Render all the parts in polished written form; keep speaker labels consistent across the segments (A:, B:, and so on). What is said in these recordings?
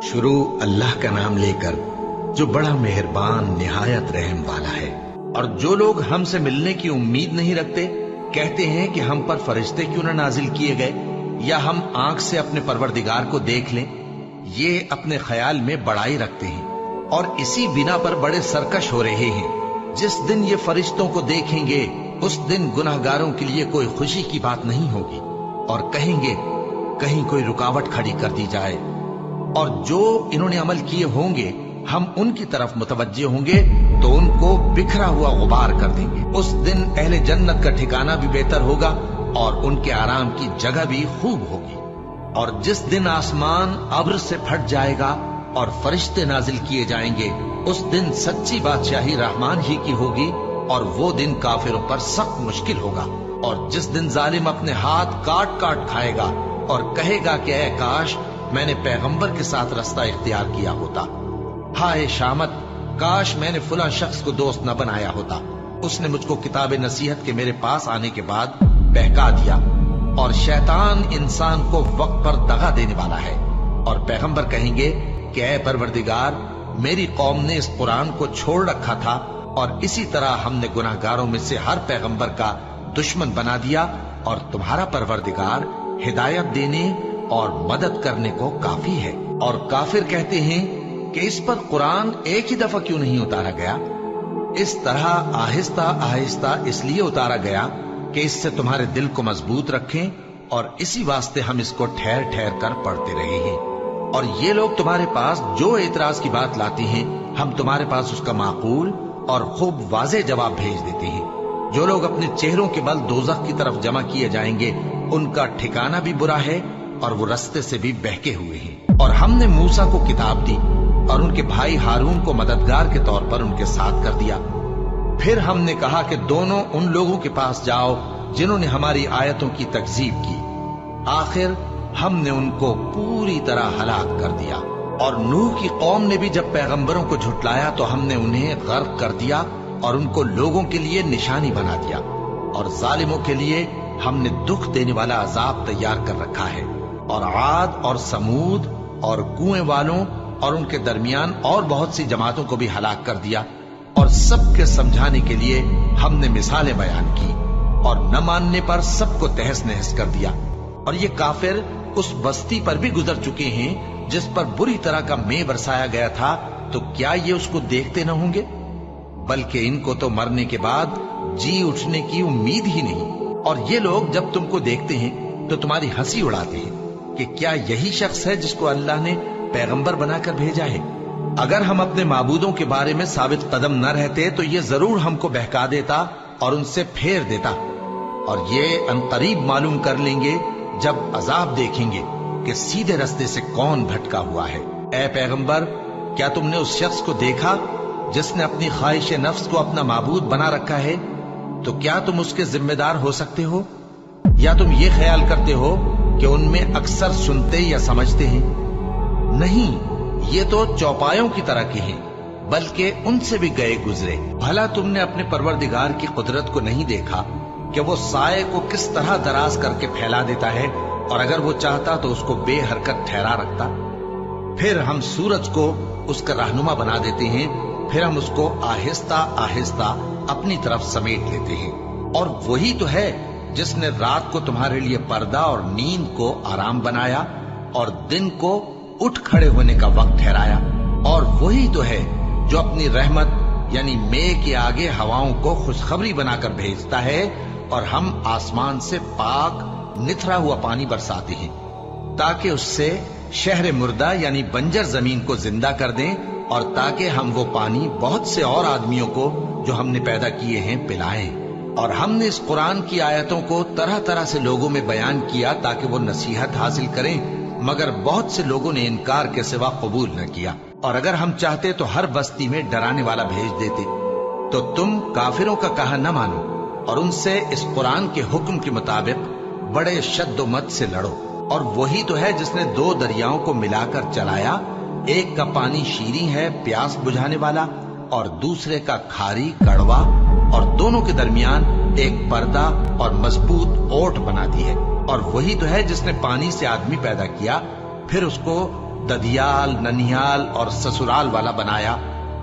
A: शुरू अल्लाह का नाम लेकर जो बड़ा मेहरबान निहायत रहम वाला है। और जो लोग हमसे मिलने की उम्मीद नहीं रखते, कहते हैं कि हम पर फरिश्ते क्यों न नाजिल किए गए या हम आंख से अपने परवरदिगार को देख लें, ये अपने ख्याल में बड़ाई रखते हैं और इसी बिना पर बड़े सरकश हो रहे हैं। जिस दिन ये फरिश्तों को देखेंगे उस दिन गुनाहगारों के लिए कोई खुशी की बात नहीं होगी और कहेंगे कहीं कोई रुकावट खड़ी कर दी जाए। और जो इन्होंने अमल किए होंगे हम उनकी तरफ मुतवज्जे होंगे तो उनको बिखरा हुआ गुबार कर देंगे। उस दिन अहले जन्नत का ठिकाना भी बेहतर होगा और उनके आराम की जगह भी खूब होगी। और जिस दिन आसमान अब्र से फट जाएगा और फरिश्ते नाजिल किए जाएंगे, उस दिन सच्ची बादशाही रहमान ही की होगी और वो दिन काफिरों पर सख्त मुश्किल होगा। और जिस दिन जालिम अपने हाथ काट काट खाएगा और कहेगा कि ऐ काश मैंने पैगंबर के साथ रास्ता इख्तियार किया होता, हाय शामत, काश मैंने फुला शख्स को दोस्त न बनाया होता, उसने मुझको किताब नसीहत के मेरे पास आने के बाद बहका दिया। और शैतान इंसान को वक्त पर दगा देने वाला है। और पैगंबर कहेंगे कि ऐ परवरदिगार, मेरी कौम ने इस कुरान को छोड़ रखा था और इसी तरह हमने गुनाहगारों में से हर पैगंबर का दुश्मन बना दिया और तुम्हारा परवरदिगार हिदायत देने और मदद करने को काफी है। और काफिर कहते हैं कि इस पर कुरान एक ही दफा क्यों नहीं उतारा गया। इस तरह आहिस्ता आहिस्ता इसलिए उतारा गया कि इससे तुम्हारे दिल को मजबूत रखें और इसी वास्ते हम इसको ठहर ठहर कर पढ़ते रहे हैं। और ये लोग तुम्हारे पास जो एतराज की बात लाते हैं हम तुम्हारे पास उसका माकूल और खूब वाज़ेह जवाब भेज देते हैं। जो लोग अपने चेहरों के बल दोज़ख की तरफ जमा किए जाएंगे उनका ठिकाना भी बुरा है और वो रास्ते से भी बहके हुए हैं। और हमने मूसा को किताब दी और उनके भाई हारून को मददगार के तौर पर उनके साथ कर दिया। फिर हमने कहा कि दोनों उन लोगों के पास जाओ जिन्होंने हमारी आयतों की तकजीब की। आखिर हमने उनको पूरी तरह हलाक कर दिया। और नूह की कौम ने भी जब पैगंबरों को झुटलाया तो हमने उन्हें गर्क कर दिया और उनको लोगों के लिए निशानी बना दिया। और जालिमों के लिए हमने दुख देने वाला अजाब तैयार कर रखा है। और आद और समूद और कुएं वालों और उनके दरमियान और बहुत सी जमातों को भी हलाक कर दिया। और सबके समझाने के लिए हमने मिसालें बयान की और न मानने पर सबको तहस नहस कर दिया। और ये काफिर उस बस्ती पर भी गुजर चुके हैं जिस पर बुरी तरह का मेह बरसाया गया था, तो क्या ये उसको देखते न होंगे? बल्कि इनको तो मरने के बाद जी उठने की उम्मीद ही नहीं। और ये लोग जब तुमको देखते हैं तो तुम्हारी हंसी उड़ाते हैं कि क्या यही शख्स है जिसको अल्लाह ने पैगंबर बनाकर भेजा है। अगर हम अपने माबूदों के बारे में साबित कदम न रहते तो ये जरूर हमको बहका देता और उनसे फेर देता। और ये अनकरीब मालूम कर लेंगे जब अजाब देखेंगे कि सीधे रास्ते से कौन भटका हुआ है। ऐ पैगंबर, क्या तुमने उस शख्स को देखा जिसने अपनी ख्वाहिश नफ्स को अपना माबूद बना रखा है? तो क्या तुम उसके जिम्मेदार हो सकते हो? या तुम ये ख्याल करते हो कि उनमें अक्सर सुनते या समझते हैं? नहीं, ये तो चौपायों की तरह के हैं, बल्कि उनसे भी गए गुजरे। भला तुमने अपने परवरदिगार की कुदरत को नहीं देखा कि वो साए को किस तरह दराज करके फैला देता है और अगर वो चाहता तो उसको बेहरकत ठहरा रखता। फिर हम सूरज को उसका रहनुमा बना देते हैं, फिर हम उसको आहिस्ता आहिस्ता अपनी तरफ समेट लेते हैं। और वही तो है जिसने रात को तुम्हारे लिए पर्दा और नींद को आराम बनाया और दिन को उठ खड़े होने का वक्त ठहराया। और वही तो है जो अपनी रहमत यानी मेघ के आगे हवाओं को खुशखबरी बनाकर भेजता है और हम आसमान से पाक निथरा हुआ पानी बरसाते हैं ताकि उससे शहर मुर्दा यानी बंजर जमीन को जिंदा कर दें और ताकि हम वो पानी बहुत से और आदमियों को जो हमने पैदा किए हैं पिलाएं। और हमने इस कुरान की आयतों को तरह तरह से लोगों में बयान किया ताकि वो नसीहत हासिल करें, मगर बहुत से लोगों ने इनकार के सिवा कबूल न किया। और अगर हम चाहते तो हर बस्ती में डराने वाला भेज देते। तो तुम काफिरों का कहा न मानो और उनसे इस कुरान के हुक्म के मुताबिक बड़े शद्दोमत से लड़ो। और वही तो है जिसने दो दरियाओं को मिलाकर चलाया, एक का पानी शीरी है प्यास बुझाने वाला और दूसरे का खारी कड़वा, और दोनों के दरमियान एक पर्दा और मजबूत ओट बना दी है। और वही तो है जिसने पानी से आदमी पैदा किया, फिर उसको ददियाल, ननिहाल और ससुराल वाला बनाया,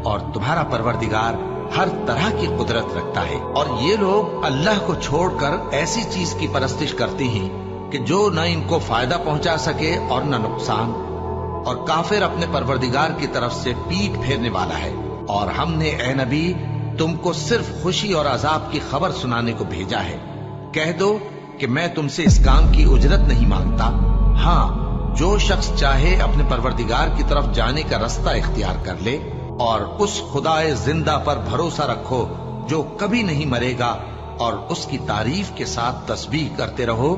A: और तुम्हारा परवरदिगार हर तरह की कुदरत रखता है। और ये लोग अल्लाह को छोड़कर ऐसी चीज की परस्तिश करते हैं कि जो न इनको फायदा पहुंचा सके और न नुकसान, और काफिर अपने परवरदिगार की तरफ से पीठ फेरने वाला है। और हमने ए नबी तुमको सिर्फ खुशी और अजाब की खबर सुनाने को भेजा है। कह दो कि मैं तुमसे इस काम की उजरत नहीं मांगता। हाँ, जो शख्स चाहे अपने परवरदिगार की तरफ जाने का रास्ता इख्तियार कर ले, और उस खुदाए जिंदा पर भरोसा रखो जो कभी नहीं मरेगा, और उसकी तारीफ के साथ तस्बीह करते रहो,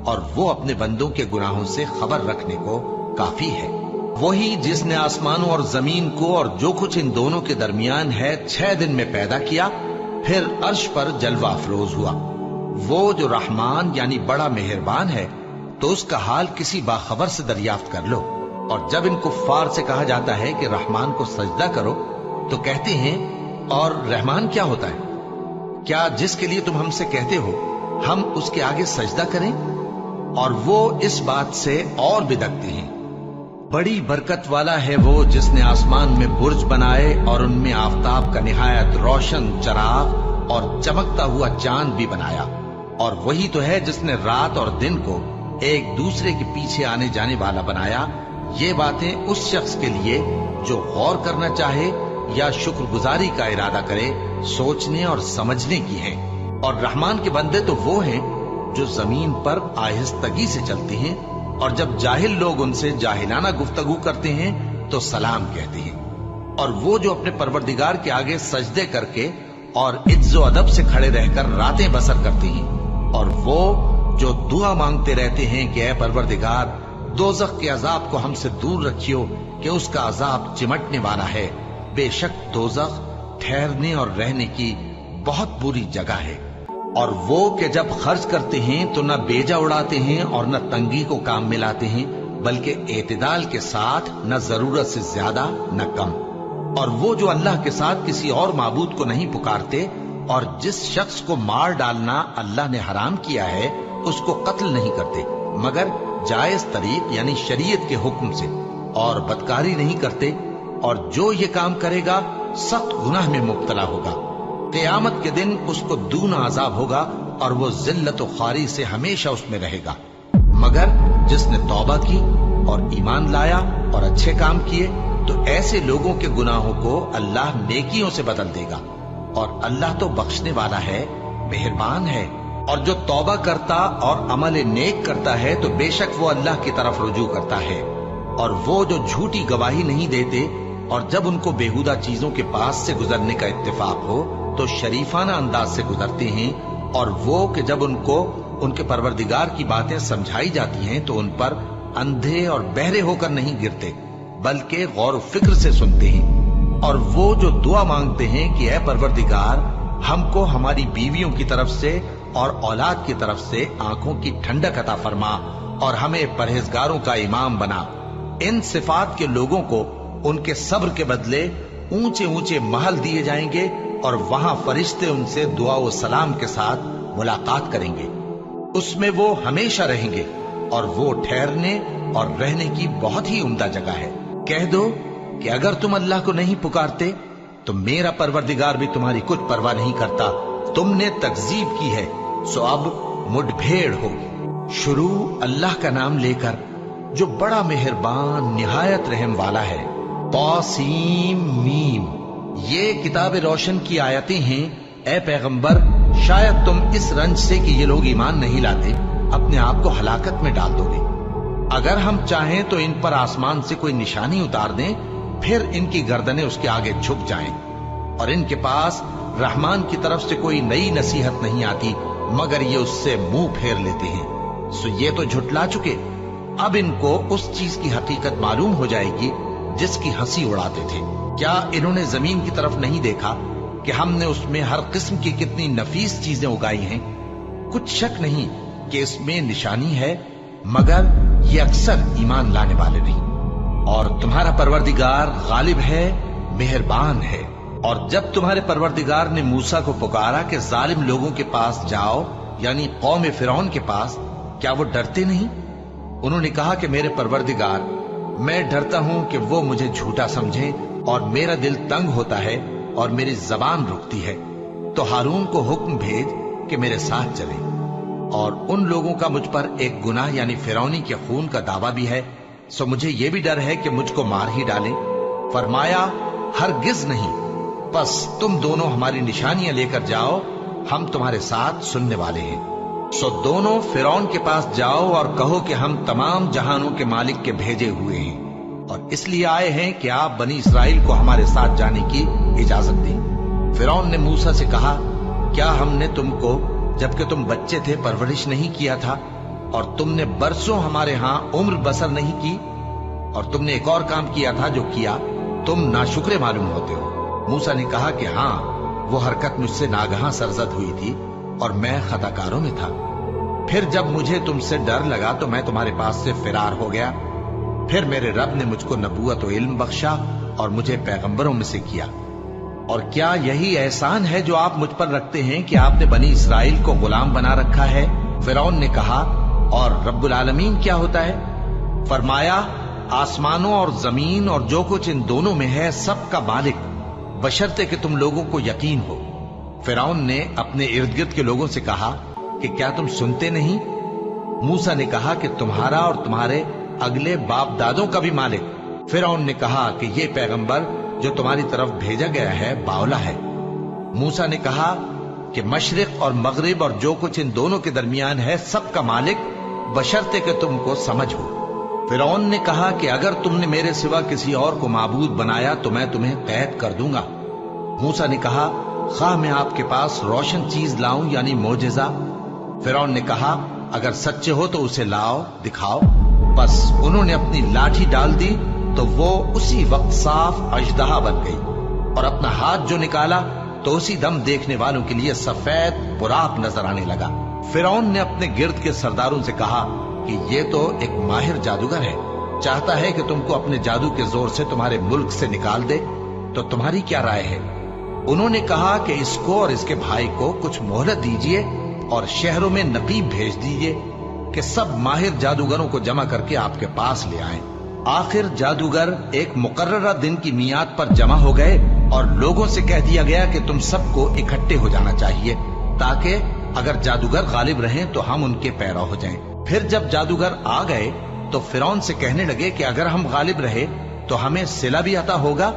A: और वो अपने बंदों के गुनाहों से खबर रखने को काफी है। वही जिसने आसमानों और जमीन को और जो कुछ इन दोनों के दरमियान है 6 दिन में पैदा किया, फिर अर्श पर जलवा अफरोज हुआ। वो जो रहमान यानी बड़ा मेहरबान है, तो उसका हाल किसी बाखबर से दरियाफ्त कर लो। और जब इन कुफ्फार से कहा जाता है कि रहमान को सजदा करो, तो कहते हैं और रहमान क्या होता है? क्या जिसके लिए तुम हमसे कहते हो हम उसके आगे सजदा करें? और वो इस बात से और बिदकते हैं। बड़ी बरकत वाला है वो जिसने आसमान में बुर्ज बनाए और उनमें आफताब का निहायत रोशन चराग और चमकता हुआ चांद भी बनाया। और वही तो है जिसने रात और दिन को एक दूसरे के पीछे आने जाने वाला बनाया। ये बातें उस शख्स के लिए जो गौर करना चाहे या शुक्रगुजारी का इरादा करे, सोचने और समझने की है। और रहमान के बंदे तो वो हैं जो जमीन पर आहिस्तगी से चलते हैं, और जब जाहिल लोग उनसे जाहिलाना गुफ्तगू करते हैं तो सलाम कहते हैं। और वो जो अपने परवरदिगार के आगे सजदे करके और इज्जो अदब से खड़े रहकर रातें बसर करते हैं। और वो जो दुआ मांगते रहते हैं कि ऐ परवरदिगार, दोज़ख के अजाब को हमसे दूर रखियो कि उसका अजाब चिमटने वाला है। बेशक दोज़ख ठहरने और रहने की बहुत बुरी जगह है। और वो कि जब खर्च करते हैं तो न बेजा उड़ाते हैं और न तंगी को काम में लाते हैं, बल्कि एतदाल के साथ न जरूरत से ज्यादा न कम। और वो जो अल्लाह के साथ किसी और माबूद को नहीं पुकारते, और जिस शख्स को मार डालना अल्लाह ने हराम किया है उसको कत्ल नहीं करते मगर जायज तरीक यानी शरीयत के हुक्म से, और बदकारी नहीं करते। और जो ये काम करेगा सख्त गुनाह में मुब्तला होगा। क़यामत के दिन उसको दूना अजाब होगा और वो जिल्लत और ख्वारी से हमेशा उसमें रहेगा। मगर जिसने तौबा की और ईमान लाया और अच्छे काम किए, तो ऐसे लोगों के गुनाहों को अल्लाह नेकियों से बदल देगा। और अल्लाह तो बख्शने वाला है, मेहरबान है। और जो तौबा करता और अमल नेक करता है तो बेशक वो अल्लाह की तरफ रुजू करता है। और वो जो झूठी गवाही नहीं देते, और जब उनको बेहुदा चीजों के पास से गुजरने का इत्तेफाक हो तो शरीफाना अंदाज से गुजरते हैं। और वो कि जब उनको उनके परवरदिगार की बातें समझाई जाती हैं तो उन पर अंधे और बहरे होकर नहीं गिरते, बल्कि गौर व फिक्र से सुनते हैं। और वो जो दुआ मांगते हैं कि ऐ परवरदिगार, हमको हमारी बीवियों की तरफ से और औलाद की तरफ से आंखों की ठंडक अता फरमा, और हमें परहेजगारों का इमाम बना। इन सिफात के लोगों को उनके सब्र के बदले ऊंचे ऊंचे महल दिए जाएंगे, और वहां फरिश्ते उनसे दुआ व सलाम के साथ मुलाकात करेंगे। उसमें वो हमेशा रहेंगे, और वो ठहरने और रहने की बहुत ही उम्दा जगह है। कह दो कि अगर तुम अल्लाह को नहीं पुकारते तो मेरा परवरदिगार भी तुम्हारी कुछ परवाह नहीं करता। तुमने तकजीब की है, सो अब मुठभेड़ होगी। शुरू अल्लाह का नाम लेकर जो बड़ा मेहरबान निहायत रहम वाला है। तासीम मीम, ये किताब रोशन की आयतें हैं। ए पैगंबर, शायद तुम इस रंज से कि ये लोग ईमान नहीं लाते अपने आप को हलाकत में डाल दोगे। अगर हम चाहें तो इन पर आसमान से कोई निशानी उतार दें, फिर इनकी गर्दनें उसके आगे झुक जाएं। और इनके पास रहमान की तरफ से कोई नई नसीहत नहीं आती, मगर ये उससे मुंह फेर लेते हैं। सो ये तो झुटला चुके, अब इनको उस चीज की हकीकत मालूम हो जाएगी जिसकी हंसी उड़ाते थे। क्या इन्होंने जमीन की तरफ नहीं देखा कि हमने उसमें हर किस्म की कितनी नफीस चीजें उगाई हैं? कुछ शक नहीं कि इसमें निशानी है, मगर ये अक्सर ईमान लाने वाले नहीं। और तुम्हारा परवरदिगार गालिब है, मेहरबान है। और जब तुम्हारे परवरदिगार ने मूसा को पुकारा कि जालिम लोगों के पास जाओ, यानी कौम फिरौन के पास, क्या वो डरते नहीं? उन्होंने कहा कि मेरे परवरदिगार, मैं डरता हूं कि वो मुझे झूठा समझे और मेरा दिल तंग होता है और मेरी जबान रुकती है। तो हारून को हुक्म भेज कि मेरे साथ चले। और उन लोगों का मुझ पर एक गुनाह यानी फिरौनी के खून का दावा भी है, सो मुझे ये भी डर है कि मुझको मार ही डालें। फरमाया, हरगिज नहीं, बस तुम दोनों हमारी निशानियां लेकर जाओ, हम तुम्हारे साथ सुनने वाले हैं। सो दोनों फिरौन के पास जाओ और कहो कि हम तमाम जहानों के मालिक के भेजे हुए हैं और इसलिए आए हैं कि आप बनी इसराइल को हमारे साथ जाने की इजाजत दें। फिरौन ने मूसा से कहा, क्या हमने तुमको जबकि तुम बच्चे थे परवरिश नहीं किया था और तुमने बरसों हमारे यहां उम्र बसर नहीं की? और तुमने एक और काम किया था जो किया, तुम नाशुक्रे मालूम होते हो। मूसा ने कहा कि हाँ, वो हरकत मुझसे नागहां सरजद हुई थी और मैं खताकारों में था। फिर जब मुझे तुमसे डर लगा तो मैं तुम्हारे पास से फिरार हो गया। फिर मेरे रब ने मुझको नबूवत और इल्म बख्शा और मुझे पैगंबरों में से किया। और क्या यही एहसान है जो आप मुझ पर रखते हैं कि आपने बनी इसराइल को गुलाम बना रखा है? फिरौन ने कहा, और रब्बुल आलमीन क्या होता है? फरमाया, आसमानों और जमीन और जो कुछ इन दोनों में है सब का मालिक, बशर्ते कि तुम लोगों को यकीन हो। फिरौन ने अपने इर्द गिर्द के लोगों से कहा कि क्या तुम सुनते नहीं? मूसा ने कहा कि तुम्हारा और तुम्हारे अगले बाप दादों का भी मालिक। फिरौन ने कहा कि ये पैगंबर जो तुम्हारी तरफ भेजा गया है बावला है। मूसा ने कहा कि मशरिक और मगरिब और जो कुछ इन दोनों के दरमियान है सब का मालिक, बशर्ते कि तुमको समझ हो। फिरौन ने कहा कि अगर तुमने मेरे सिवा किसी और को माबूद बनाया तो मैं तुम्हें कैद कर दूंगा। मूसा ने कहा, खा मैं आपके पास रोशन चीज लाऊं यानी मोजेजा? फिरौन ने कहा, अगर सच्चे हो तो उसे लाओ, दिखाओ। बस उन्होंने अपनी लाठी डाल दी तो वो उसी वक्त साफ अजदहा बन गई और अपना हाथ जो निकाला तो उसी दम देखने वालों के लिए सफेद बुराक नजर आने लगा। फिरौन ने अपने गिर्द के सरदारों से कहा कि ये तो एक माहिर जादूगर है, चाहता है कि तुमको अपने जादू के जोर से तुम्हारे मुल्क से निकाल दे, तो तुम्हारी क्या राय है? उन्होंने कहा कि इसको और इसके भाई को कुछ मोहलत दीजिए और शहरों में नकीब भेज दीजिए कि सब माहिर जादूगरों को जमा करके आपके पास ले आएं। आखिर जादूगर एक मुकर्ररा दिन की मियाद पर जमा हो गए और लोगों से कह दिया गया कि तुम सबको इकट्ठे हो जाना चाहिए ताकि अगर जादूगर गालिब रहें तो हम उनके पैरा हो जाएं। फिर जब जादूगर आ गए तो फिरौन से कहने लगे कि अगर हम गालिब रहे तो हमें सिला भी अता होगा?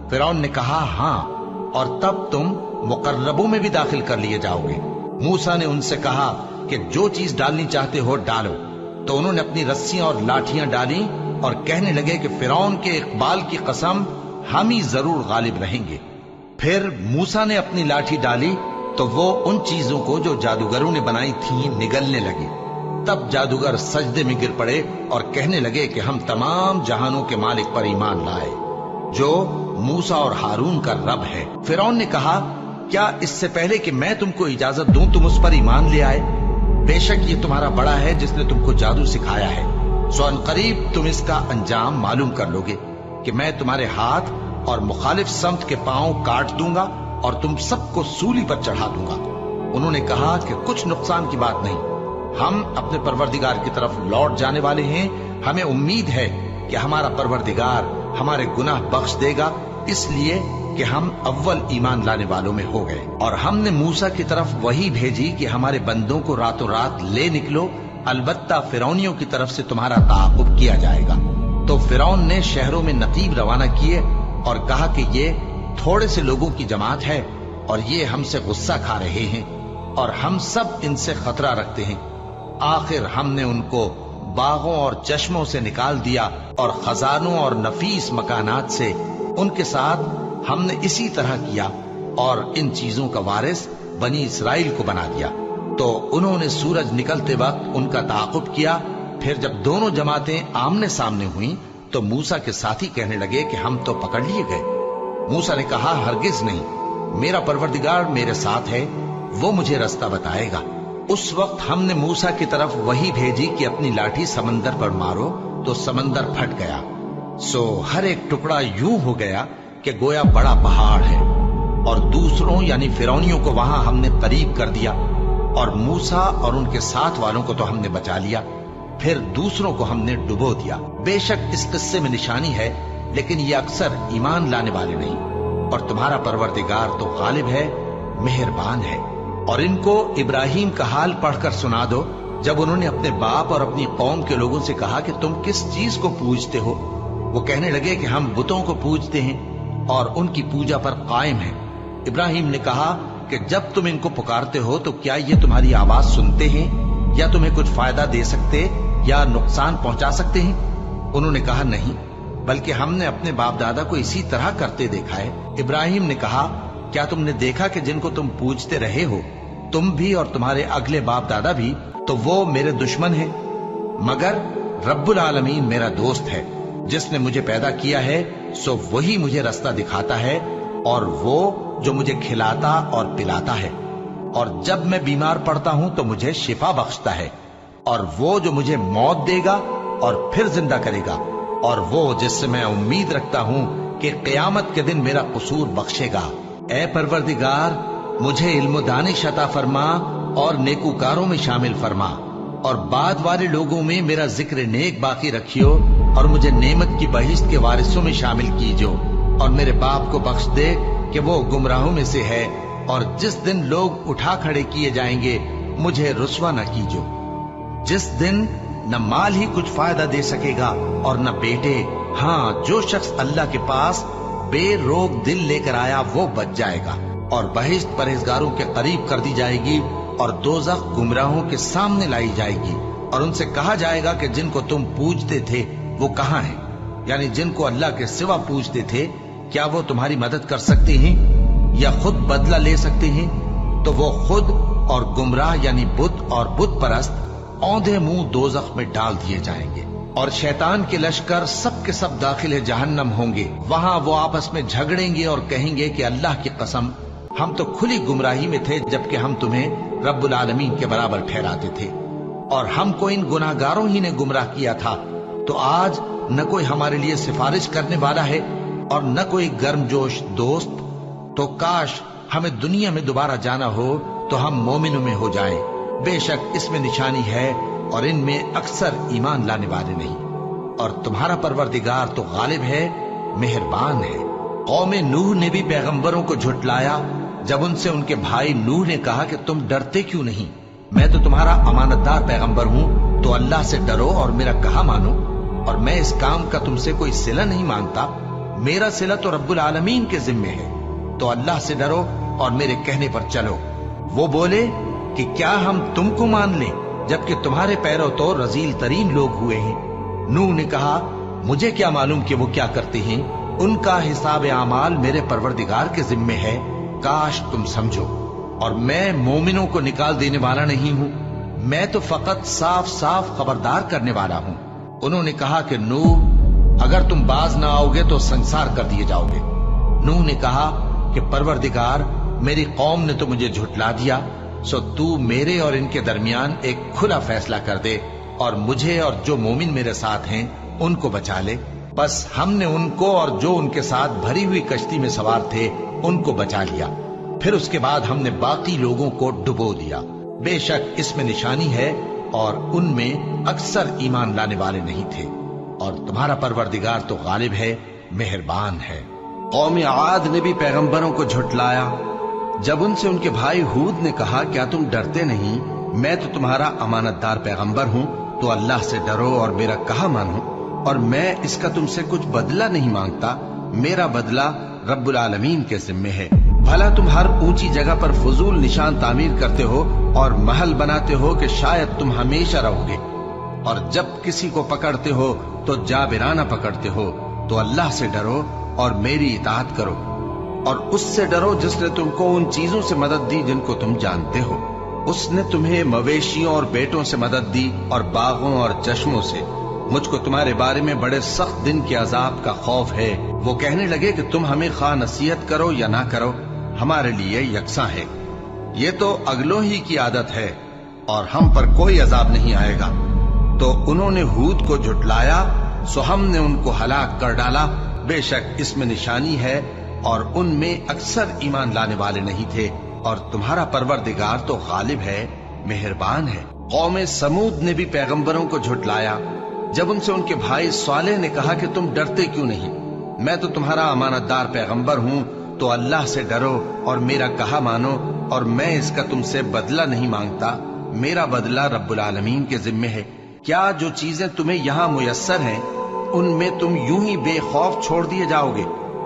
A: फिरौन ने कहा, हाँ, और तब तुम मुकर्रबों में भी दाखिल कर लिए जाओगे। मूसा ने उनसे कहा कि जो चीज डालनी चाहते हो डालो। तो उन्होंने अपनी रस्सियां और लाठियां डाली और कहने लगे कि फिरौन के इकबाल की कसम, हम ही जरूर गालिब रहेंगे। फिर मूसा ने अपनी लाठी डाली तो वो उन चीजों को जो जादूगरों ने बनाई थी निगलने लगी। तब जादूगर सजदे में गिर पड़े और कहने लगे कि हम तमाम जहानों के मालिक पर ईमान लाए जो मूसा और हारून का रब है। फिरौन ने कहा, क्या इससे पहले कि मैं तुमको इजाजत दूं तुम उस पर ईमान ले आए? बेशक ये तुम्हारा बड़ा है जिसने तुमको जादू सिखाया है, सो अनकरीब तुम इसका अंजाम मालूम कर लोगे कि मैं तुम्हारे हाथ और मुखालिफ समत के पांव काट दूंगा और तुम सबको सूली पर चढ़ा दूंगा। उन्होंने कहा कि कुछ नुकसान की बात नहीं, हम अपने परवरदिगार की तरफ लौट जाने वाले हैं। हमें उम्मीद है कि हमारा परवरदिगार हमारे गुनाह बख्श देगा, इसलिए कि हम अव्वल ईमान लाने वालों में हो गए। और हमने मूसा की तरफ वही भेजी कि हमारे बंदों को रातों रात ले निकलो, अलबत्ता फिरौनियों की तरफ से तुम्हारा ताक़ुब किया जाएगा। तो फिरौन ने शहरों में नकीब रवाना किए और कहा कि ये थोड़े से लोगों की जमात है और ये हमसे गुस्सा खा रहे हैं और हम सब इनसे खतरा रखते हैं। आखिर हमने उनको बागों और चश्मों से निकाल दिया और खजानों और नफीस मकानात से। उनके साथ हमने इसी तरह किया और इन चीजों का वारिस बनी इसराइल को बना दिया। तो उन्होंने सूरज निकलते वक्त उनका ताक़ुब किया। फिर जब दोनों जमातें आमने सामने हुई तो मूसा के साथी कहने लगे कि हम तो पकड़ लिए गए। मूसा ने कहा, हरगिज नहीं, मेरा परवरदिगार मेरे साथ है, वो मुझे रास्ता बताएगा। उस वक्त हमने मूसा की तरफ वही भेजी कि अपनी लाठी समंदर पर मारो, तो समंदर फट गया। सो हर एक टुकड़ा यूं हो गया कि गोया बड़ा पहाड़ है। और दूसरों यानी फिरौनियों को वहां हमने करीब कर दिया और मूसा और उनके साथ वालों को तो हमने बचा लिया, फिर दूसरों को हमने डुबो दिया। बेशक इस किस्से में निशानी है, लेकिन ये अक्सर ईमान लाने वाले नहीं। और तुम्हारा परवरदिगार तो गालिब है, मेहरबान है। और इनको इब्राहिम का हाल पढ़कर सुना दो, जब उन्होंने अपने बाप और अपनी कौम के लोगों से कहा कि तुम किस चीज को पूजते हो। वो कहने लगे कि हम बुतों को पूजते हैं और उनकी पूजा पर कायम हैं। इब्राहिम ने कहा कि जब तुम इनको पुकारते हो तो क्या ये तुम्हारी आवाज सुनते हैं या तुम्हें कुछ फायदा दे सकते या नुकसान पहुंचा सकते हैं? उन्होंने कहा नहीं, बल्कि हमने अपने बाप दादा को इसी तरह करते देखा है। इब्राहिम ने कहा, क्या तुमने देखा कि जिनको तुम पूजते रहे हो, तुम भी और तुम्हारे अगले बाप दादा भी, तो वो मेरे दुश्मन हैं, मगर रब्बुल आलमीन मेरा दोस्त है। जिसने मुझे पैदा किया है सो वही मुझे रास्ता दिखाता है, और वो जो मुझे खिलाता और पिलाता है। और जब मैं बीमार पड़ता हूं तो मुझे शिफा बख्शता है। और वो जो मुझे मौत देगा और फिर जिंदा करेगा। और वो जिससे मैं उम्मीद रखता हूं कि क़यामत के दिन मेरा कसूर बख्शेगा। ए परवरदिगार, मुझे इल्म दानिश अता फरमा और नेकूकारों में शामिल फरमा, और बाद वाले लोगों में मेरा जिक्र नेक बाकी रखियो, और मुझे नेमत की बहिश्त के वारिसों में शामिल कीजो। और मेरे बाप को बख्श दे कि वो गुमराहों में से है, और जिस दिन लोग उठा खड़े किए जाएंगे मुझे रुस्वा न कीजो, जिस दिन न माल ही कुछ फायदा दे सकेगा और न बेटे। हाँ, जो शख्स अल्लाह के पास बेरोग दिल लेकर आया वो बच जाएगा। और बहिश्त परहेजगारों के करीब कर दी जाएगी, और दोज़ख गुमराहों के सामने लाई जाएगी। और उनसे कहा जाएगा कि जिनको तुम पूजते थे वो कहाँ हैं? यानी जिनको अल्लाह के सिवा पूजते थे, क्या वो तुम्हारी मदद कर सकते हैं या खुद बदला ले सकते हैं? तो वो खुद और गुमराह यानी बुत और बुत परस्त औंधे मुंह दोज़ख में डाल दिए जाएंगे। और शैतान के लश्कर सब के सब दाखिल जहन्नम होंगे। वहां वो आपस में झगड़ेंगे और कहेंगे कि अल्लाह की कसम, हम तो खुली गुमराही में थे, जबकि हम तुम्हें रब्बुल आलमीन के बराबर ठहराते थे, और हमको इन गुनाहगारों ही ने गुमराह किया था। तो आज न कोई हमारे लिए सिफारिश करने वाला है और न कोई गर्मजोश दोस्त। तो काश हमें दुनिया में दोबारा जाना हो तो हम मोमिनों में हो जाएं। बेशक इसमें निशानी है और इनमें अक्सर ईमान लाने वाले नहीं। और तुम्हारा परवरदिगार तो गालिब है, मेहरबान है। कौम नूह ने भी पैगंबरों को झुटलाया जब उनसे उनके भाई नूह ने कहा कि तुम डरते क्यों नहीं? मैं तो तुम्हारा अमानतदार पैगंबर हूं, तो अल्लाह से डरो और मेरा कहा मानो। और मैं इस काम का तुमसे कोई सिला नहीं मांगता, मेरा सिला तो रब्बुल आलमीन के जिम्मे है। तो अल्लाह से डरो और मेरे कहने पर चलो। वो बोले कि क्या हम तुमको मान लें, जबकि तुम्हारे पैरों तो रजील तरीन लोग हुए हैं। नूह ने कहा, मुझे क्या मालूम कि वो क्या करते हैं, उनका हिसाब आमाल मेरे परवरदिगार के जिम्मे है, काश तुम समझो। और मैं मोमिनों को निकाल देने वाला नहीं हूं, मैं तो फकत साफ साफ खबरदार करने वाला हूं। उन्होंने कहा कि नूह, अगर तुम बाज ना आओगे तो संसार कर दिए जाओगे। नूह ने कहा कि परवरदिगार, मेरी कौम ने तो मुझे झुटला दिया, सो तू मेरे और इनके दरमियान एक खुला फैसला कर दे, और मुझे और जो मोमिन मेरे साथ हैं उनको बचा ले। बस हमने उनको और जो उनके साथ भरी हुई कश्ती में सवार थे उनको बचा लिया। फिर उसके बाद हमने बाकी लोगों को डुबो दिया। बेशक इसमें निशानी है और उनमें अक्सर ईमान लाने वाले नहीं थे। और तुम्हारा परवरदिगार तो गालिब है, मेहरबान है। कौम आद ने भी पैगंबरों को झुटलाया जब उनसे उनके भाई हूद ने कहा, क्या तुम डरते नहीं? मैं तो तुम्हारा अमानतदार पैगंबर हूं, तो अल्लाह से डरो और मेरा कहा मानो। और मैं इसका तुमसे कुछ बदला नहीं मांगता, मेरा बदला रब्बुल आलमीन के जिम्मे है। भला तुम हर ऊंची जगह पर फजूल निशान तामीर करते हो और महल बनाते हो कि शायद तुम हमेशा रहोगे, और जब किसी को पकड़ते हो तो जाबिराना पकड़ते हो। तो अल्लाह से डरो और मेरी इताअत करो, और उससे डरो जिसने तुमको उन चीजों से मदद दी जिनको तुम जानते हो। उसने तुम्हें मवेशियों और बेटों से मदद दी और बागों और चश्मों से। मुझको तुम्हारे बारे में बड़े सख्त दिन के अजाब का खौफ है। वो कहने लगे कि तुम हमें खा नसीहत करो या ना करो, हमारे लिए यकसा है। ये तो अगलों ही की आदत है और हम पर कोई अजाब नहीं आएगा। तो उन्होंने हूद को झुटलाया, सो हमने उनको हलाक कर डाला। बेशक इसमें निशानी है और उनमें अक्सर ईमान लाने वाले नहीं थे। और तुम्हारा परवरदिगार तो गालिब है, मेहरबान है। قوم سمود نے بھی پیغمبروں کو جھٹلایا جب ان سے ان کے بھائی صالح نے کہا کہ تم ڈرتے کیوں نہیں؟ میں تو تمہارا امانت دار پیغمبر ہوں، تو اللہ سے ڈرو اور میرا کہا مانو، اور میں اس کا تم سے بدلہ نہیں مانگتا، میرا بدلہ رب العالمین کے ذمے ہے۔ کیا جو چیزیں تمہیں یہاں میسر ہیں ان میں تم یوں ہی بے خوف چھوڑ دیے جاؤ گے؟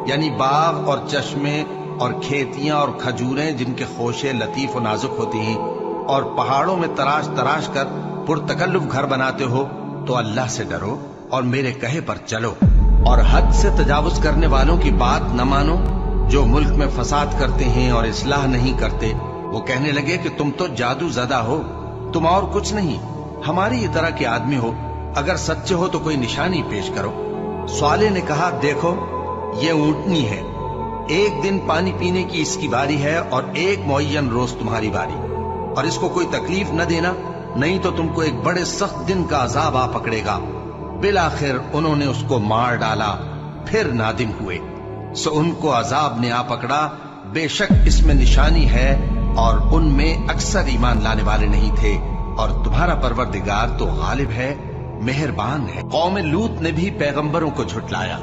A: یعنی باغ اور چشمے اور کھیتیاں اور کھجوریں جن کے خوشے لطیف و نازک ہوتی ہیں، اور پہاڑوں میں تراش تراش کر پرتکلف گھر بناتے ہو، تو اللہ سے ڈرو اور میرے کہے پر چلو، اور حد سے تجاوز کرنے والوں کی بات نہ مانو جو ملک میں فساد کرتے ہیں اور اصلاح نہیں کرتے۔ وہ کہنے لگے کہ تم تو جادو زدہ ہو، تم اور کچھ نہیں، ہماری یہ طرح کے آدمی ہو، اگر سچے ہو تو کوئی نشانی پیش کرو۔ صالح نے کہا دیکھو یہ اونٹنی ہے، ایک دن پانی پینے کی اس کی باری ہے اور ایک معین روز تمہاری باری، اور اس کو کوئی تکلیف نہ دینا، نہیں تو تم کو ایک بڑے سخت دن کا عذاب آ پکڑے گا۔ بالآخر انہوں نے اس کو مار ڈالا، پھر نادم ہوئے، سو ان کو عذاب نے آ پکڑا۔ بے شک اس میں نشانی ہے اور ان میں اکثر ایمان لانے والے نہیں تھے، اور تمہارا پروردگار تو غالب ہے، مہربان ہے۔ قوم لوط نے بھی پیغمبروں کو جھٹلایا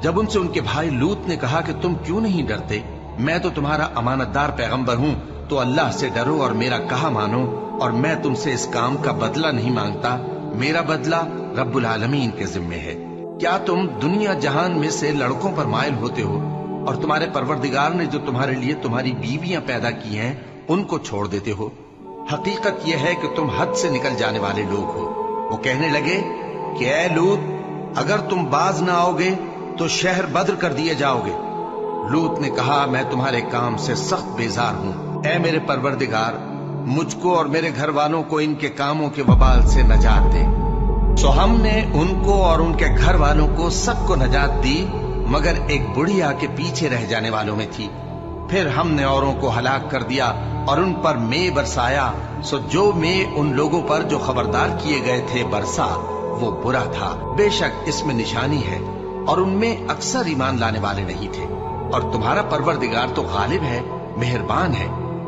A: جب ان سے ان کے بھائی لوط نے کہا کہ تم کیوں نہیں ڈرتے؟ میں تو تمہارا امانت دار پیغمبر ہوں، تو اللہ سے ڈرو اور میرا کہا مانو، اور میں تم سے اس کام کا بدلہ نہیں مانگتا، میرا بدلہ رب العالمین کے ذمے ہے۔ کیا تم دنیا جہان میں سے لڑکوں پر مائل ہوتے ہو، اور تمہارے پروردگار نے جو تمہارے لیے تمہاری بیویاں پیدا کی ہیں ان کو چھوڑ دیتے ہو؟ حقیقت یہ ہے کہ تم حد سے نکل جانے والے لوگ ہو۔ وہ کہنے لگے کہ اے لوط، اگر تم باز نہ آؤ گے تو شہر بدر کر دیے جاؤ گے۔ لوط نے کہا میں تمہارے کام سے سخت بیزار ہوں، اے میرے پروردگار مجھ کو اور میرے گھر والوں کو ان کے کاموں کے وبال سے نجات دے۔ سو ہم نے ان کو اور ان کے گھر والوں کو سب کو نجات دی، مگر ایک بڑھیا کے پیچھے رہ جانے والوں میں تھی۔ پھر ہم نے اوروں کو ہلاک کر دیا اور ان پر مے برسایا، سو جو مے ان لوگوں پر جو خبردار کیے گئے تھے برسا، وہ برا تھا۔ بے شک اس میں نشانی ہے، اور ان میں اکثر ایمان لانے والے نہیں تھے، اور تمہارا پروردگار تو غالب ہے، مہربان ہے۔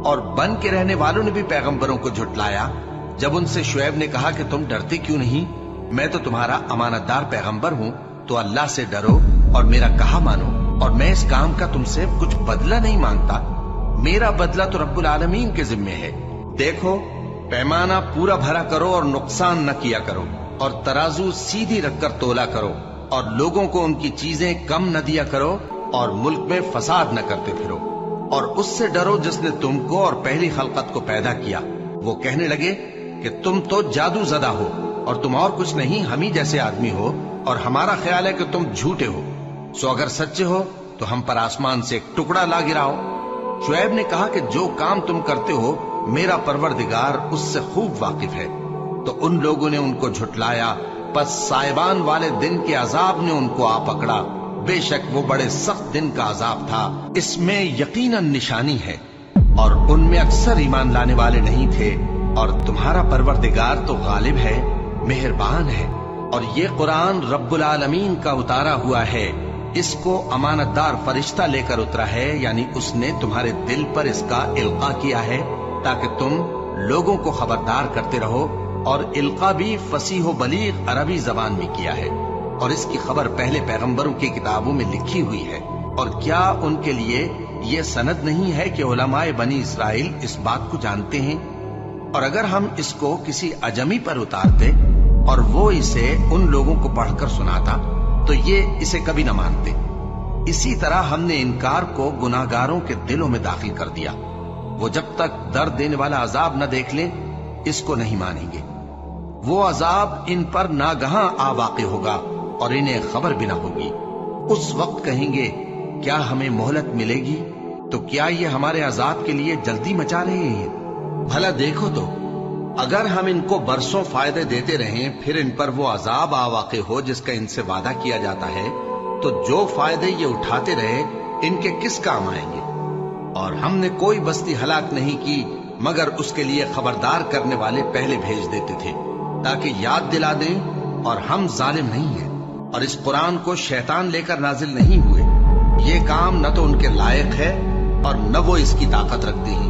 A: اور بن کے رہنے والوں نے بھی پیغمبروں کو جھٹلایا جب ان سے شعیب نے کہا کہ تم ڈرتے کیوں نہیں؟ میں تو تمہارا امانت دار پیغمبر ہوں، تو اللہ سے ڈرو اور میرا کہا مانو، اور میں اس کام کا تم سے کچھ بدلہ نہیں مانگتا، میرا بدلہ تو رب العالمین کے ذمے ہے۔ دیکھو پیمانہ پورا بھرا کرو اور نقصان نہ کیا کرو، اور ترازو سیدھی رکھ کر تولا کرو، اور لوگوں کو ان کی چیزیں کم نہ دیا کرو، اور ملک میں فساد نہ کرتے پھرو، اور اس سے ڈرو جس نے تم کو اور پہلی خلقت کو پیدا کیا۔ وہ کہنے لگے کہ تم تو جادو زدہ ہو، اور تم اور کچھ نہیں، ہم ہی جیسے آدمی ہو، اور ہمارا خیال ہے کہ تم جھوٹے ہو، سو اگر سچے ہو تو ہم پر آسمان سے ایک ٹکڑا لا گراؤ۔ شعیب نے کہا کہ جو کام تم کرتے ہو میرا پروردگار اس سے خوب واقف ہے۔ تو ان لوگوں نے ان کو جھٹلایا، پس سائبان والے دن کے عذاب نے ان کو آ پکڑا، بے شک وہ بڑے سخت دن کا عذاب تھا، اس میں یقیناً نشانی ہے، اور ان میں اکثر ایمان لانے والے نہیں تھے، اور تمہارا پروردگار تو غالب ہے، مہربان ہے۔ اور یہ قرآن رب العالمین کا اتارا ہوا ہے، اس کو امانت دار فرشتہ لے کر اترا ہے، یعنی اس نے تمہارے دل پر اس کا القاء کیا ہے تاکہ تم لوگوں کو خبردار کرتے رہو، اور القاء بھی فصیح و بلیغ عربی زبان میں کیا ہے، اور اس کی خبر پہلے پیغمبروں کی کتابوں میں لکھی ہوئی ہے۔ اور کیا ان کے لیے یہ سند نہیں ہے کہ علماء بنی اسرائیل اس بات کو جانتے ہیں؟ اور اگر ہم اس کو کسی اجمی پر اتارتے اور وہ اسے ان لوگوں کو پڑھ کر سناتا تو یہ اسے کبھی نہ مانتے۔ اسی طرح ہم نے انکار کو گناہگاروں کے دلوں میں داخل کر دیا، وہ جب تک درد دینے والا عذاب نہ دیکھ لیں اس کو نہیں مانیں گے۔ وہ عذاب ان پر ناگہاں آ واقع ہوگا اور انہیں خبر بھی نہ ہوگی۔ اس وقت کہیں گے کیا ہمیں مہلت ملے گی؟ تو کیا یہ ہمارے عذاب کے لیے جلدی مچا رہے ہیں؟ بھلا دیکھو تو اگر ہم ان کو برسوں فائدے دیتے رہیں پھر ان پر وہ عذاب آ واقع ہو جس کا ان سے وعدہ کیا جاتا ہے، تو جو فائدے یہ اٹھاتے رہے ان کے کس کام آئیں گے؟ اور ہم نے کوئی بستی ہلاک نہیں کی مگر اس کے لیے خبردار کرنے والے پہلے بھیج دیتے تھے تاکہ یاد دلا دیں، اور ہم ظالم نہیں ہیں۔ اور اس قرآن کو شیطان لے کر نازل نہیں ہوئے، یہ کام نہ تو ان کے لائق ہے اور نہ وہ اس کی طاقت رکھتے ہیں۔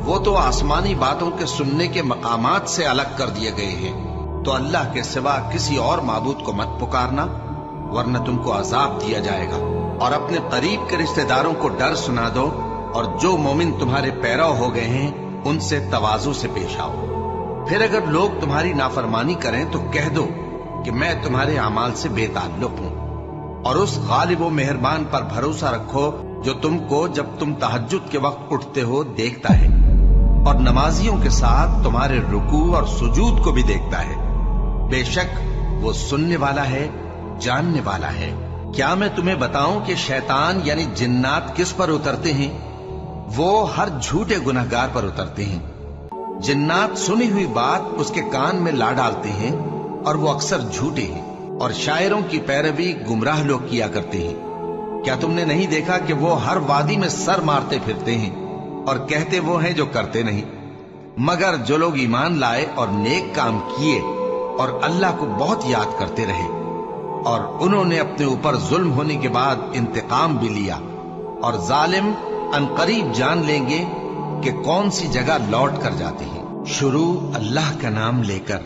A: वो तो आसमानी बातों के सुनने के मकामात से अलग कर दिए गए हैं। तो अल्लाह के सिवा किसी और माबूद को मत पुकारना, वरना तुमको अजाब दिया जाएगा। और अपने करीब के रिश्तेदारों को डर सुना दो, और जो मोमिन तुम्हारे पैरव हो गए हैं उनसे तवाजु से पेश आओ। फिर अगर लोग तुम्हारी नाफरमानी करें तो कह दो कि मैं तुम्हारे अमाल से बेताल्लुक हूं, और उस गालिब व मेहरबान पर भरोसा रखो जो तुमको जब तुम तहज्जुद के वक्त उठते हो देखता है, और नमाजियों के साथ तुम्हारे रुकू और सुजूद को भी देखता है। बेशक वो सुनने वाला है, जानने वाला है। क्या मैं तुम्हें बताऊं कि शैतान यानी जिन्नात किस पर उतरते हैं? वो हर झूठे गुनहगार पर उतरते हैं। जिन्नात सुनी हुई बात उसके कान में ला डालते हैं, और वो अक्सर झूठे हैं, और शायरों की पैरवी गुमराह लोग किया करते हैं। क्या तुमने नहीं देखा कि वो हर वादी में सर मारते फिरते हैं, और कहते वो हैं जो करते नहीं। मगर जो लोग ईमान लाए और नेक काम किए और अल्लाह को बहुत याद करते रहे, और उन्होंने अपने ऊपर जुल्म होने के बाद इंतकाम भी लिया, और जालिम अनकरीब जान लेंगे कि कौन सी जगह लौट कर जाते हैं। शुरू अल्लाह का नाम लेकर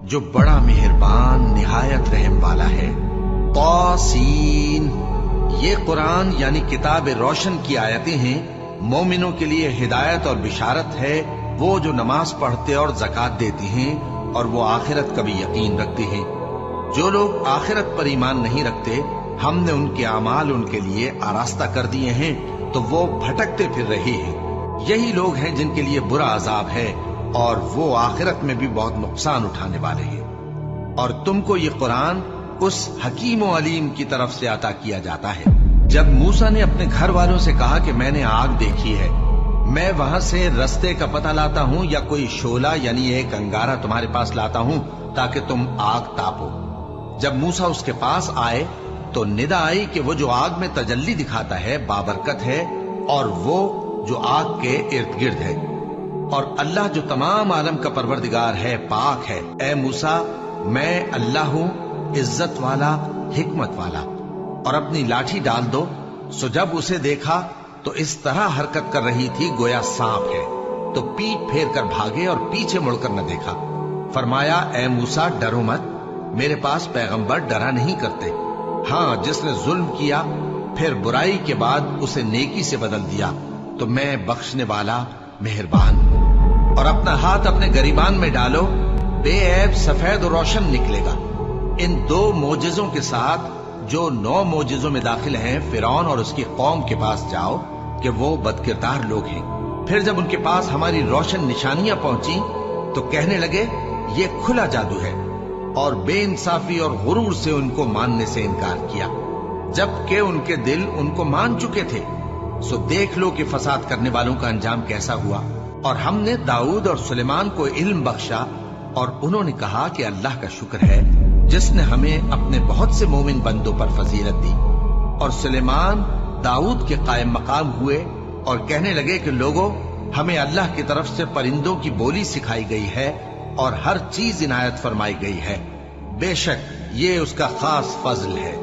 A: जो बड़ा मेहरबान निहायत रहम वाला है। तौसीन, ये कुरान यानी किताब रोशन की आयतें हैं। मोमिनों के लिए हिदायत और बिशारत है, वो जो नमाज पढ़ते और ज़कात देते हैं, और वो आखिरत का भी यकीन रखते हैं। जो लोग आखिरत पर ईमान नहीं रखते, हमने उनके अमाल उनके लिए आरास्ता कर दिए हैं, तो वो भटकते फिर रहे हैं। यही लोग हैं जिनके लिए बुरा अजाब है, और वो आखिरत में भी बहुत नुकसान उठाने वाले हैं। और तुमको ये कुरान उस हकीम व अलीम की तरफ से अता किया जाता है। जब मूसा ने अपने घर वालों से कहा कि मैंने आग देखी है, मैं वहां से रस्ते का पता लाता हूं, या कोई शोला यानी एक अंगारा तुम्हारे पास लाता हूं ताकि तुम आग तापो। जब मूसा उसके पास आए तो निदा आई कि वो जो आग में तजल्ली दिखाता है बाबरकत है, और वो जो आग के इर्द गिर्द है, और अल्लाह जो तमाम आलम का परवरदिगार है, पाक है। ए मूसा, मैं अल्लाह हूं, इज्जत वाला, हिकमत वाला। और अपनी लाठी डाल दो। सो जब उसे देखा तो इस तरह हरकत कर रही थी गोया सांप है, तो पीठ फेर कर भागे और पीछे मुड़कर न देखा। फरमाया, ए मूसा, डरो मत, मेरे पास पैगंबर डरा नहीं करते। हाँ, जिसने जुल्म किया फिर बुराई के बाद उसे नेकी से बदल दिया, तो मैं बख्शने वाला मेहरबान हूं। और अपना हाथ अपने गरीबान में डालो, बेऐब सफेद और रोशन निकलेगा। इन दो मोजिजों के साथ जो 9 मोजिजों में दाखिल हैं, फिरौन और उसकी कौम के पास जाओ कि वो बदकिरदार लोग हैं। फिर जब उनके पास हमारी रोशन निशानियां पहुंची तो कहने लगे ये खुला जादू है, और बेइंसाफी और गुरूर से उनको मानने से इनकार किया, जबकि उनके दिल उनको मान चुके थे। सो देख लो कि फसाद करने वालों का अंजाम कैसा हुआ। और हमने दाऊद और सुलेमान को इल्म बख्शा, और उन्होंने कहा कि अल्लाह का शुक्र है जिसने हमें अपने बहुत से मोमिन बंदों पर फजीलत दी। और सुलेमान दाऊद के कायम मकाम हुए और कहने लगे कि लोगों, हमें अल्लाह की तरफ से परिंदों की बोली सिखाई गई है और हर चीज इनायत फरमाई गई है। बेशक ये उसका खास फजल है।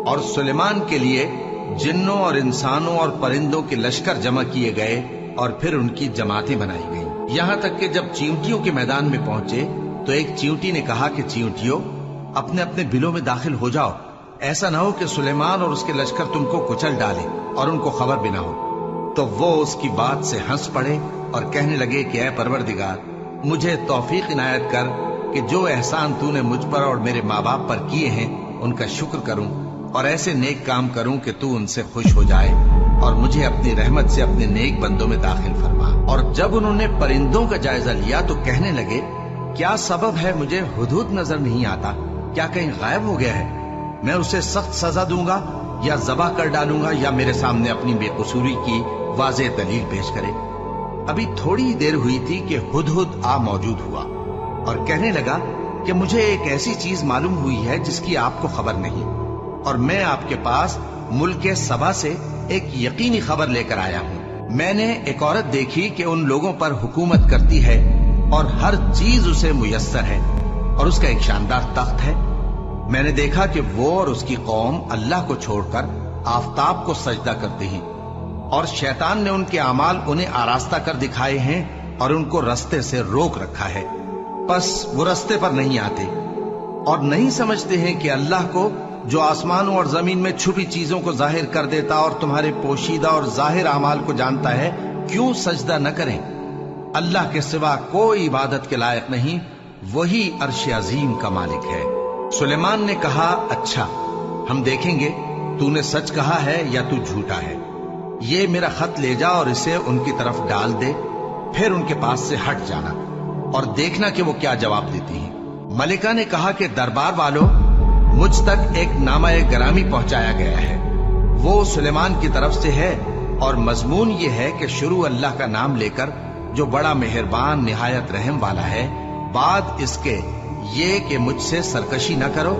A: और सुलेमान के लिए जिन्नों और इंसानों और परिंदों के लश्कर जमा किए गए, और फिर उनकी जमातें बनाई गई। यहां तक कि जब चींटियों के मैदान में पहुंचे तो एक चींटी ने कहा कि चींटियों, अपने अपने बिलों में दाखिल हो जाओ, ऐसा ना हो कि सुलेमान और उसके लश्कर तुमको कुचल डाले और उनको खबर भी ना हो। तो वो उसकी बात से हंस पड़े और कहने लगे कि ऐ परवरदिगार, मुझे तौफीक इनायत कर कि जो एहसान तूने मुझ पर और मेरे माँ बाप पर किए हैं उनका शुक्र करूं, और ऐसे नेक काम करूं कि तू उनसे खुश हो जाए, और मुझे अपनी रहमत से अपने नेक बंदों में दाखिल फरमा। और जब उन्होंने परिंदों का जायजा लिया तो कहने लगे, क्या सबब है, मुझे हुदहुद नजर नहीं आता, क्या कहीं गायब हो गया है? मैं उसे सख्त सजा दूंगा या जबा कर डालूंगा, या मेरे सामने अपनी बेकसूरी की वाज़ेह दलील पेश करे। अभी थोड़ी ही देर हुई थी कि हुदहुद आ मौजूद हुआ और कहने लगा कि मुझे एक ऐसी चीज मालूम हुई है जिसकी आपको खबर नहीं, और मैं आपके पास मुल्क सबा से एक यकीनी खबर लेकर आया हूँ। मैंने एक औरत देखी कि उन लोगों पर हुकूमत करती है और हर चीज उसे मुयस्सर है, और उसका एक शानदार तख्त है। मैंने देखा कि वो और उसकी कौम अल्लाह को छोड़कर आफताब को सजदा करते हैं, और शैतान ने उनके अमाल उन्हें आरास्ता कर दिखाए हैं और उनको रास्ते से रोक रखा है। बस वो रास्ते पर नहीं आते और नहीं समझते हैं कि अल्लाह को, जो आसमानों और जमीन में छुपी चीजों को जाहिर कर देता और तुम्हारे पोशीदा और जाहिर अमाल को जानता है, क्यों सजदा न करें। अल्लाह के सिवा कोई इबादत के लायक नहीं, वही अर्श अजीम का मालिक है। सुलेमान ने कहा, अच्छा, हम देखेंगे तूने सच कहा है या तू झूठा है। ये मेरा खत ले जा और इसे उनकी तरफ डाल दे, फिर उनके पास से हट जाना और देखना कि वो क्या जवाब देती हैं। मलिका ने कहा कि दरबार वालों, मुझ तक एक नामा ग्रामी पहुंचाया गया है। वो सुलेमान की तरफ से है और मजमून ये है कि शुरू अल्लाह का नाम लेकर, जो बड़ा मेहरबान निहायत रहम वाला है, बाद इसके ये कि मुझसे सरकशी न करो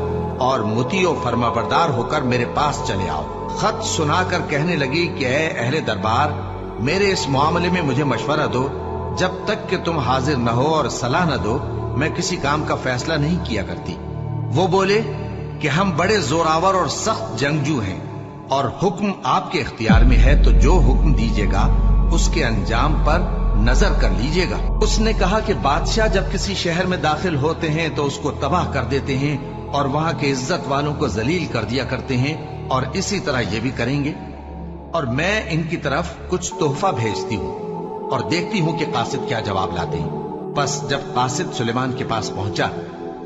A: और मुतीओ फरमाबरदार होकर मेरे पास चले आओ। खत सुनाकर कहने लगी कि ऐ अहले दरबार, मेरे इस मामले में मुझे मशवरा दो। जब तक कि तुम हाजिर न हो और सलाह न दो, मैं किसी काम का फैसला नहीं किया करती। वो बोले कि हम बड़े जोरावर और सख्त जंगजू हैं और हुक्म आपके इख्तियार में है, तो जो हुक्म दीजिएगा उसके अंजाम पर नजर कर लीजिएगा। उसने कहा कि बादशाह जब किसी शहर में दाखिल होते हैं तो उसको तबाह कर देते हैं और वहां के इज्जत वालों को जलील कर दिया करते हैं, और इसी तरह ये भी करेंगे। और मैं इनकी तरफ कुछ तोहफा भेजती हूँ और देखती हूँ कि कासिद क्या जवाब लाते हैं। बस जब कासिद सुलेमान के पास पहुंचा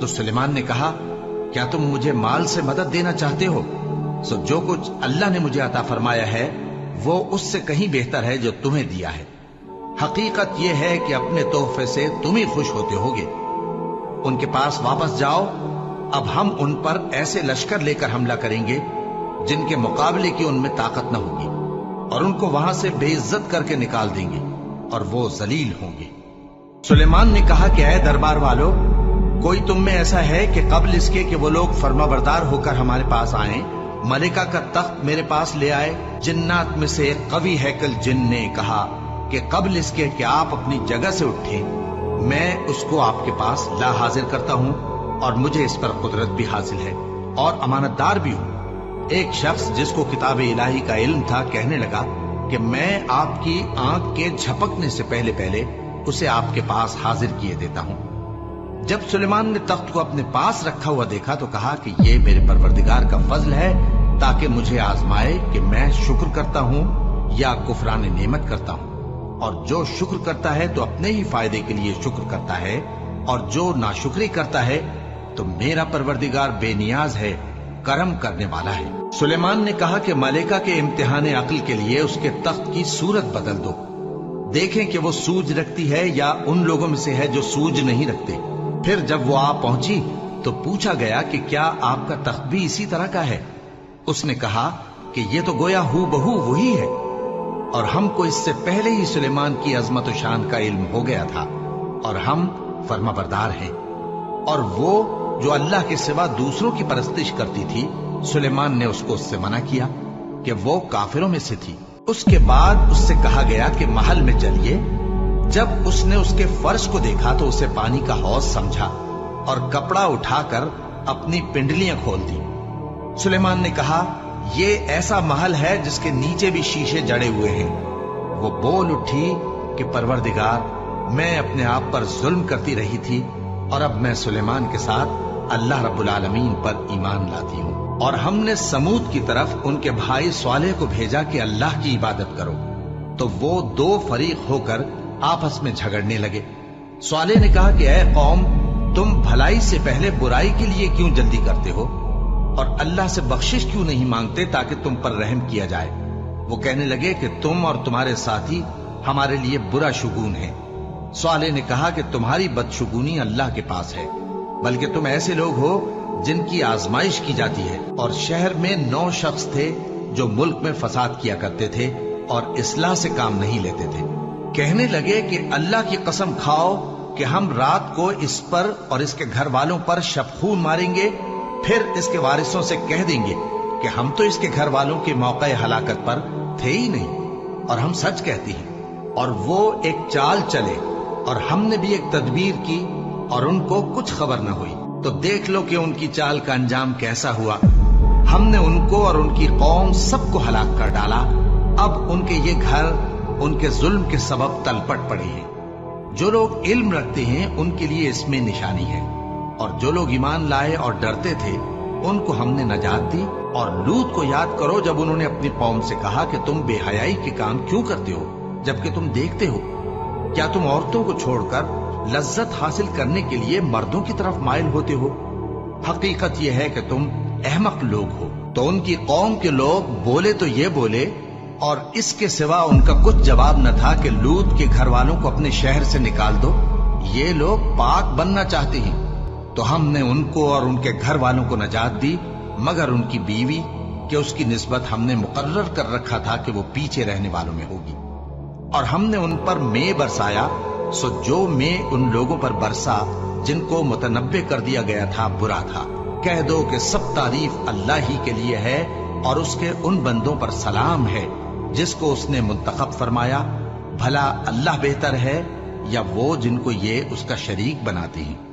A: तो सुलेमान ने कहा, क्या तुम मुझे माल से मदद देना चाहते हो? सो जो कुछ अल्लाह ने मुझे अता फरमाया है वो उससे कहीं बेहतर है जो तुम्हें दिया है। हकीकत यह है कि अपने तोहफे से तुम ही खुश होते होगे। उनके पास वापस जाओ। अब हम उन पर ऐसे लश्कर लेकर हमला करेंगे जिनके मुकाबले की उनमें ताकत न होगी, और उनको वहां से बेइज्जत करके निकाल देंगे और वो जलील होंगे। सुलेमान ने कहा कि ऐ दरबार वालों, कोई तुम में ऐसा है कि कबल इसके कि वो लोग फरमाबरदार होकर हमारे पास आए, मलिका का तख्त मेरे पास ले आए? जिन्नात में से एक कवि हैकल जिन ने कहा कि कबल इसके कि आप अपनी जगह से उठे, मैं उसको आपके पास ला हाजिर करता हूं और मुझे इस पर कुदरत भी हासिल है और अमानतदार भी हूं। एक शख्स जिसको किताब इलाही का इल्म था कहने लगा कि मैं आपकी आंख के झपकने से पहले पहले उसे आपके पास हाजिर किए देता हूं। जब सुलेमान ने तख्त को अपने पास रखा हुआ देखा तो कहा कि ये मेरे परवरदिगार का फजल है, ताकि मुझे आजमाए कि मैं शुक्र करता हूं या कुफरान नेमत करता हूं। और जो शुक्र करता है तो अपने ही फायदे के लिए शुक्र करता है, और जो नाशुक्री करता है तो मेरा परवरदिगार बेनियाज है, करम करने वाला है। सुलेमान ने कहा कि मलिका के इम्तिहान अक्ल के लिए उसके तख्त की सूरत बदल दो, देखें कि वो सूझ रखती है या उन लोगों में से है जो सूझ नहीं रखते। फिर जब वो आ पहुंची तो पूछा गया कि क्या आपका तख्त भी इसी तरह का है? उसने कहा कि ये तो गोया हूबहू वही है, और हमको इससे पहले ही सुलेमान की अजमत शान का इल्म हो गया था, और हम फरमाबरदार हैं। और वो जो अल्लाह के सिवा दूसरों की परस्तिश करती थी, सुलेमान ने उसको उससे मना किया कि वो काफिरों में से थी। उसके बाद उससे कहा गया कि महल में चलिए। जब उसने उसके फर्श को देखा तो उसे पानी का हौज समझा और कपड़ा उठाकर अपनी पिंडलियां खोल दी। सुलेमान ने कहा, ये ऐसा महल है जिसके नीचे भी शीशे जड़े हुए हैं। वो बोल उठी कि परवरदिगार, मैं अपने आप पर जुल्म करती रही थी और अब मैं सुलेमान के साथ अल्लाह रब्बुल आलमीन पर ईमान लाती हूँ। और हमने समूद की तरफ उनके भाई स्वालेह को भेजा कि अल्लाह की इबादत करो, तो वो दो फरीक होकर आपस में झगड़ने लगे। स्वालेह ने कहा कि ऐ कौम, तुम भलाई से पहले बुराई के लिए क्यों जल्दी करते हो और अल्लाह से बख्शिश क्यों नहीं मांगते ताकि तुम पर रहम किया जाए? वो कहने लगे कि तुम और तुम्हारे साथी हमारे लिए बुरा शुगून है। स्वालेह ने कहा कि तुम्हारी बदशुगूनी अल्लाह के पास है, बल्कि तुम ऐसे लोग हो जिनकी आजमाइश की जाती है। और शहर में 9 शख्स थे जो मुल्क में फसाद किया करते थे और इस्लाह से काम नहीं लेते थे। कहने लगे कि अल्लाह की कसम खाओ कि हम रात को इस पर और इसके घर वालों पर शबखून मारेंगे, फिर इसके वारिसों से कह देंगे कि हम तो इसके घर वालों के मौके हलाकत पर थे ही नहीं, और हम सच कहती हैं। और वो एक चाल चले और हमने भी एक तदबीर की और उनको कुछ खबर न हुई। तो देख लो कि उनकी चाल का अंजाम कैसा हुआ। हमने उनको और उनकी कौम सबको हलाक कर डाला अब उनके ये घर उनके जुल्म के सबब तलपट पड़े हैं। जो लोग इल्म रखते हैं उनके लिए इसमें निशानी है, और जो लोग ईमान लाए और डरते थे उनको हमने नजात दी। और लूत को याद करो जब उन्होंने अपनी कौम से कहा कि तुम बेहयाई के काम क्यों करते हो जबकि तुम देखते हो? क्या तुम औरतों को छोड़कर लज्जत हासिल करने के लिए मर्दों की तरफ माइल होते हो? हकीकत यह है कि तुम अहमक लोग हो। तो उनकी कौम के लोग बोले तो ये बोले, और इसके सिवा उनका कुछ जवाब न था कि लूत के घर वालों को अपने शहर से निकाल दो, ये लोग पाक बनना चाहते हैं। तो हमने उनको और उनके घर वालों को नजात दी, मगर उनकी बीवी कि उसकी निस्बत हमने मुकर्रर कर रखा था कि वो पीछे रहने वालों में होगी। और हमने उन पर मे बरसाया, सो जो मे उन लोगों पर बरसा जिनको मुतनब्बे कर दिया गया था बुरा था। कह दो कि सब तारीफ अल्लाह ही के लिए है और उसके उन बंदों पर सलाम है जिसको उसने मुंतखब फरमाया। भला अल्लाह बेहतर है या वो जिनको ये उसका शरीक बनाते हैं।